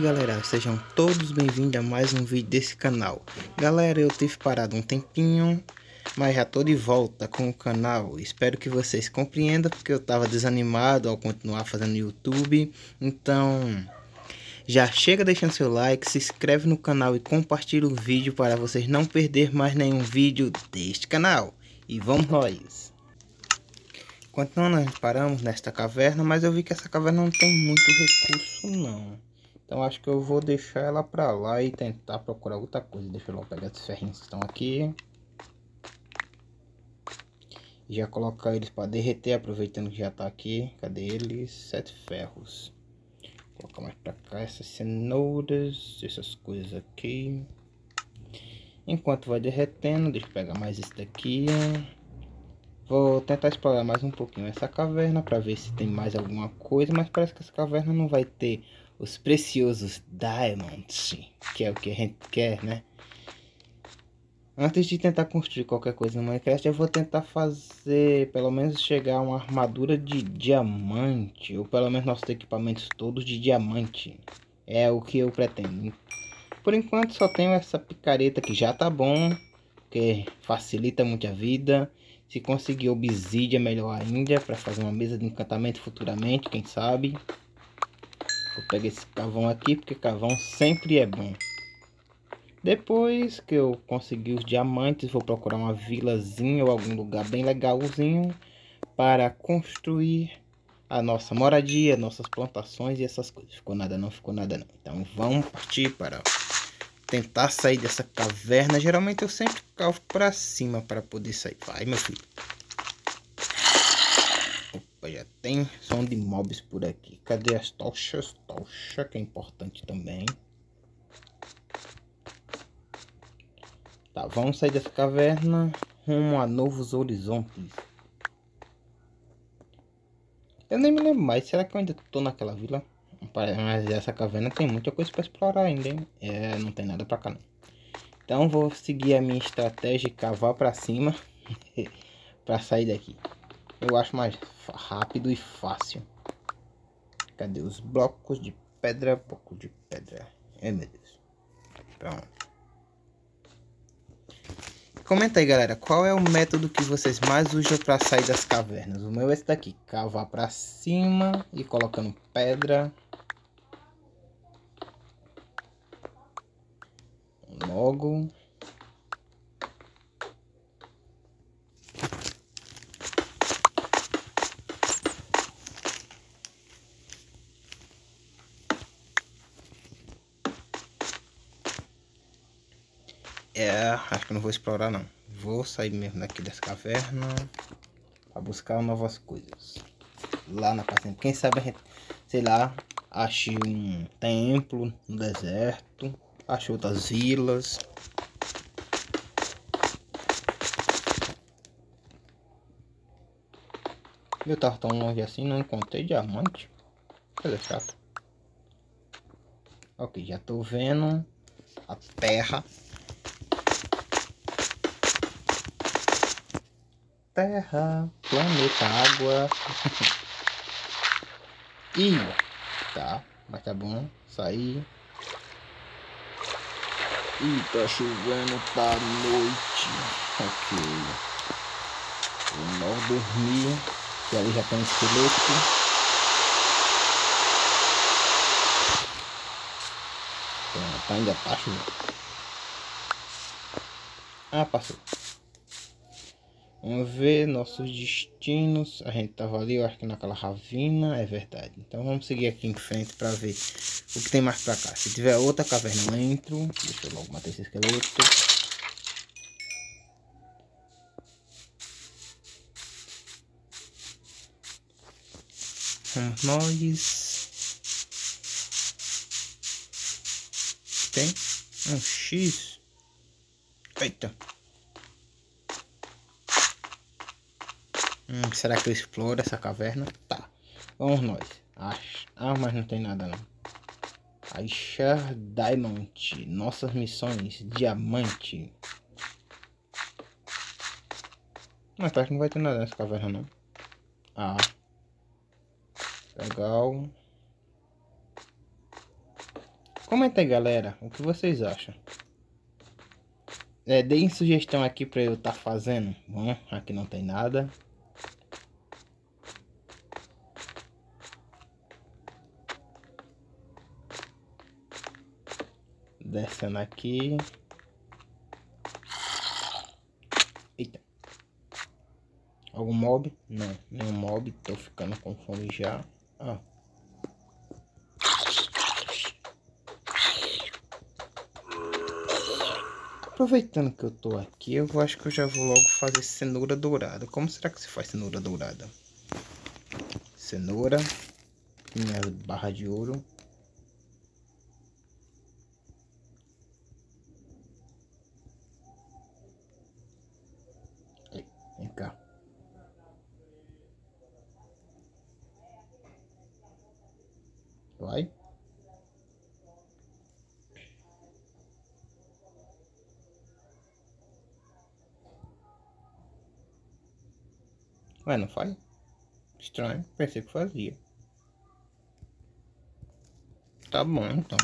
galera, sejam todos bem-vindos a mais um vídeo desse canal. Galera, eu tive parado um tempinho, mas já tô de volta com o canal. Espero que vocês compreendam, porque eu tava desanimado ao continuar fazendo YouTube. Então, já chega deixando seu like, se inscreve no canal e compartilha o vídeo para vocês não perder mais nenhum vídeo deste canal. E vamos nós! Continuando, nós paramos nesta caverna, mas eu vi que essa caverna não tem muito recurso não. Então acho que eu vou deixar ela pra lá e tentar procurar outra coisa. Deixa eu logo pegar esses ferrinhos que estão aqui. E já colocar eles para derreter, aproveitando que já tá aqui. Cadê eles? 7 ferros. Vou colocar mais pra cá essas cenouras, essas coisas aqui. Enquanto vai derretendo, deixa eu pegar mais esse daqui. Vou tentar explorar mais um pouquinho essa caverna para ver se tem mais alguma coisa, mas parece que essa caverna não vai ter os preciosos diamonds, que é o que a gente quer, né? Antes de tentar construir qualquer coisa no Minecraft, eu vou tentar fazer, pelo menos chegar a uma armadura de diamante, ou pelo menos nossos equipamentos todos de diamante. É o que eu pretendo. Por enquanto só tenho essa picareta que já tá bom, que facilita muito a vida. Se conseguir obsidian, melhor ainda, para fazer uma mesa de encantamento futuramente, quem sabe. Vou pegar esse carvão aqui, porque carvão sempre é bom. Depois que eu conseguir os diamantes, vou procurar uma vilazinha ou algum lugar bem legalzinho para construir a nossa moradia, nossas plantações e essas coisas. Ficou nada não, ficou nada não. Então vamos partir para tentar sair dessa caverna. Geralmente eu sempre cavo para cima para poder sair. Vai, meu filho. Opa, já tem som de mobs por aqui. Cadê as tochas? Tocha, que é importante também. Tá, vamos sair dessa caverna rumo a novos horizontes. Eu nem me lembro mais. Será que eu ainda tô naquela vila? Mas essa caverna tem muita coisa para explorar ainda, hein? É, não tem nada para cá não. Então vou seguir a minha estratégia e cavar para cima para sair daqui. Eu acho mais rápido e fácil. Cadê os blocos de pedra? Bloco de pedra. Ai meu Deus. Pronto. Comenta aí, galera, qual é o método que vocês mais usam para sair das cavernas? O meu é esse daqui, cavar para cima e colocando pedra. Logo. Acho que não vou explorar não. Vou sair mesmo daqui dessa caverna para buscar novas coisas. Lá na fazenda. Quem sabe a gente, sei lá, ache um templo no deserto. Ache outras vilas. Eu tava tão longe assim, não encontrei diamante. Coisa chata. Ok, já tô vendo a terra. Terra, planeta, água. Ih, tá, mas tá bom, sair. Ih, tá chovendo, tá noite. Ok. Vou logo dormir, que ali já tem um esqueleto. Pronto, ainda tá chovendo. Ah, passou. Vamos ver nossos destinos. A gente tava ali, eu acho que naquela ravina, é verdade. Então vamos seguir aqui em frente para ver o que tem mais para cá. Se tiver outra caverna eu entro. Deixa eu logo matar esse esqueleto. Vamos nós. Tem um X. Eita. Será que eu exploro essa caverna? Tá. Vamos nós. Ah, mas não tem nada não. Achar Diamond. Nossas missões. Diamante. Mas acho que não vai ter nada nessa caverna não. Ah. Legal. Comenta aí, galera, o que vocês acham. Deem sugestão aqui pra eu estar fazendo. Bom, aqui não tem nada. Descendo aqui. Eita. Algum mob? Não, nenhum mob. Tô ficando com fome já. Ah. Aproveitando que eu tô aqui, eu acho que eu já vou logo fazer cenoura dourada. Como será que se faz cenoura dourada? Cenoura. Minha barra de ouro. Aí, vem cá. Vai. Ué, não faz? Estranho. Pensei que fazia. Tá bom, então.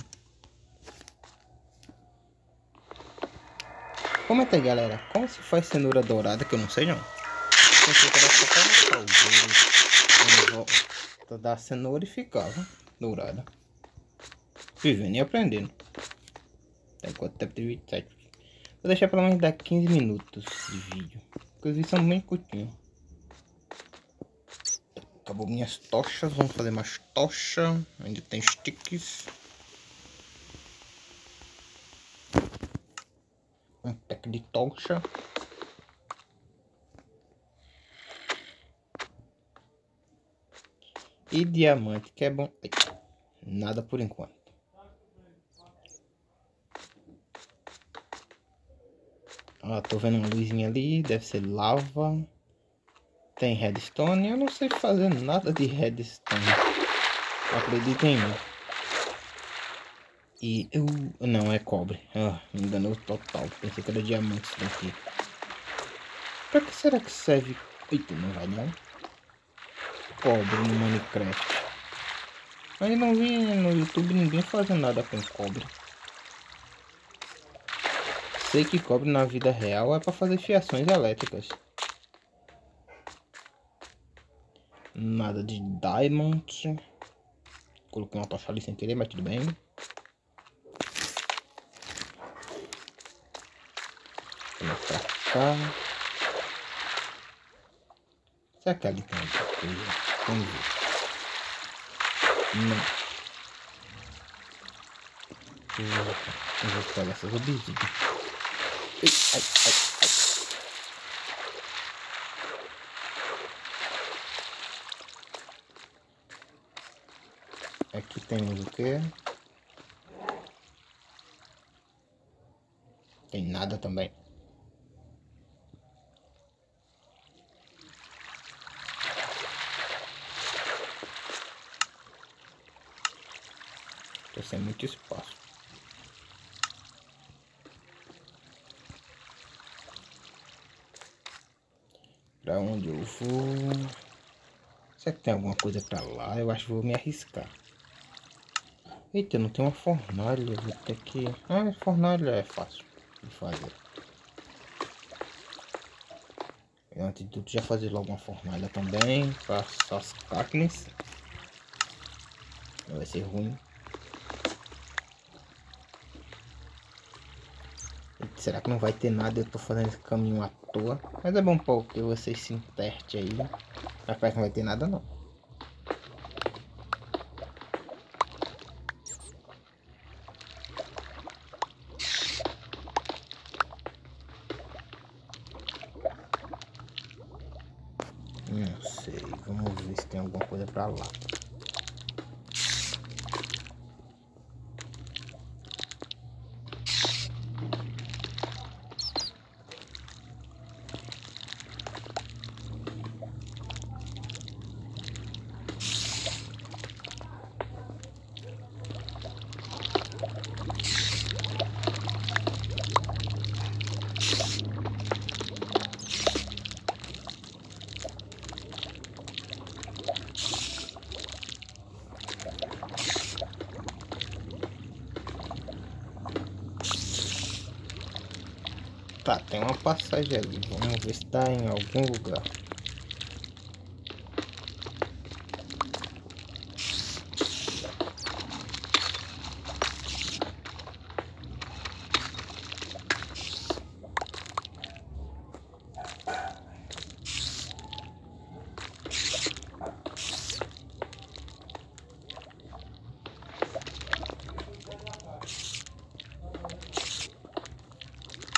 Comenta aí, galera. Como se faz cenoura dourada, que eu não sei não. Pensei que era só colocar o ouro em volta da cenoura e ficava dourada. Vivendo e aprendendo. Tem quanto tempo de vídeo? 7. Vou deixar pelo menos dar 15 minutos de vídeo. Porque os vídeos são bem curtinhos. Acabou minhas tochas. Vamos fazer mais tocha. Ainda tem sticks. Um pack de tocha. E diamante, que é bom. Nada por enquanto. Ó, tô vendo uma luzinha ali. Deve ser lava. Tem redstone. Eu não sei fazer nada de redstone. Acreditem em mim. E eu... Não, é cobre. Me enganou total. Pensei que era diamante isso daqui. Pra que será que serve? Eita, não vai não. Cobre no Minecraft. Mas não vi no YouTube ninguém fazendo nada com cobre. Sei que cobre na vida real é pra fazer fiações elétricas. Nada de diamond. Coloquei uma tocha ali sem querer, mas tudo bem. Vamos pra cá. Será que ali tem alguma coisa? Vamos ver. Não. Eu vou pegar essas obsidianas. Ai, ai, ai. Aqui temos o que? Tem nada também. Tô sem muito espaço. Pra onde eu vou? Será que tem alguma coisa pra lá? Eu acho que vou me arriscar. Eita, não tem uma fornalha. Eu vou ter que... Ah, fornalha é fácil de fazer. Antes de tudo, já fazer logo uma fornalha também. Para as carnes. Não vai ser ruim. Eita, será que não vai ter nada? Eu tô fazendo esse caminho à toa. Mas é bom porque vocês se interte aí. Mas parece que não vai ter nada não. Não sei, vamos ver se tem alguma coisa pra lá. Tá, tem uma passagem ali. Vamos ver se tá em algum lugar.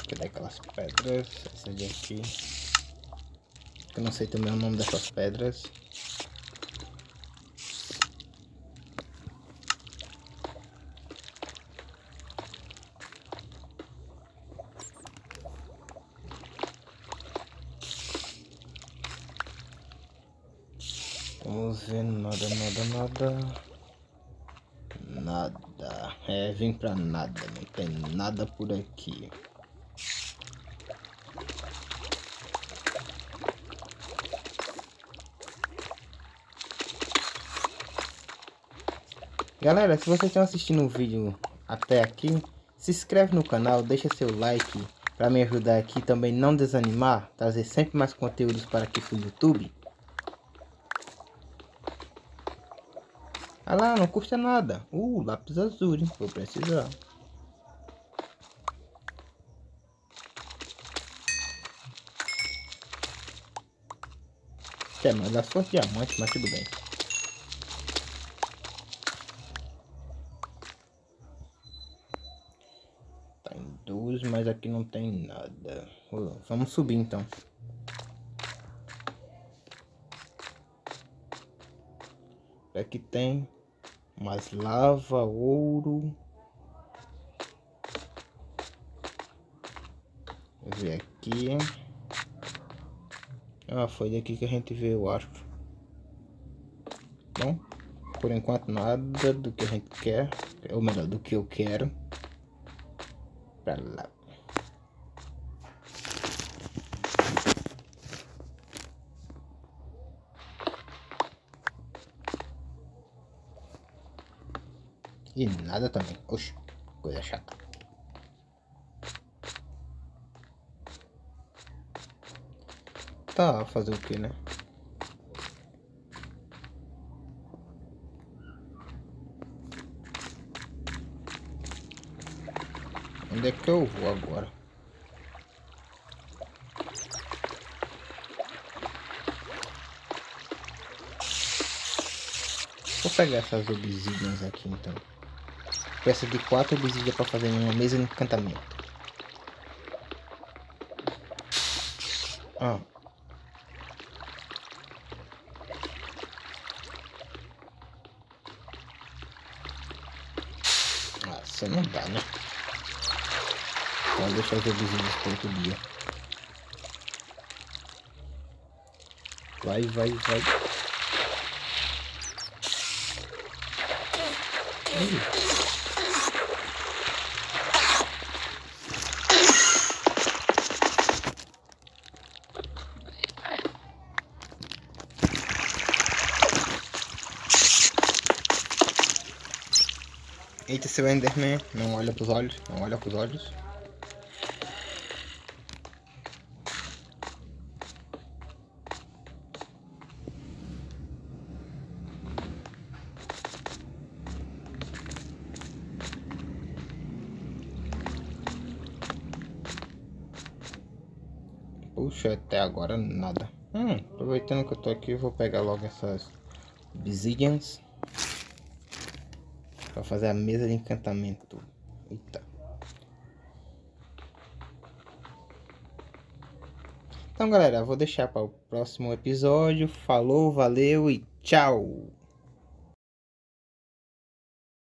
Cadê aquelas pedras? Essa daqui. Eu não sei também o nome dessas pedras. Vamos ver, nada. É, vem pra nada, não tem nada por aqui. Galera, se vocês estão assistindo o vídeo até aqui, se inscreve no canal, deixa seu like para me ajudar aqui também, não desanimar, trazer sempre mais conteúdos para aqui pro YouTube. Ah lá, não custa nada. Lápis azul, hein? Vou precisar. É, mas dá só diamante, mas tudo bem. Tá em 12, mas aqui não tem nada. Vamos subir então. Aqui tem mais lava, ouro. Vou ver aqui. Ah, foi daqui que a gente veio, eu acho. Bom, por enquanto nada do que a gente quer. Ou melhor, do que eu quero. Pra lá. E nada também. Oxe, coisa chata. Tá, fazer o que, né? Onde é que eu vou agora? Vou pegar essas obsidians aqui então. Peça de 4 obsidians para fazer uma mesa de encantamento. Ah. Você não dá, né? Então deixa os obsidians para outro dia. Vai. Eita, seu Enderman, não olha pros olhos, não olha pros olhos. Puxa, até agora nada. Aproveitando que eu tô aqui, eu vou pegar logo essas obsidians para fazer a mesa de encantamento. Eita. Então, galera, eu vou deixar para o próximo episódio. Falou, valeu e tchau!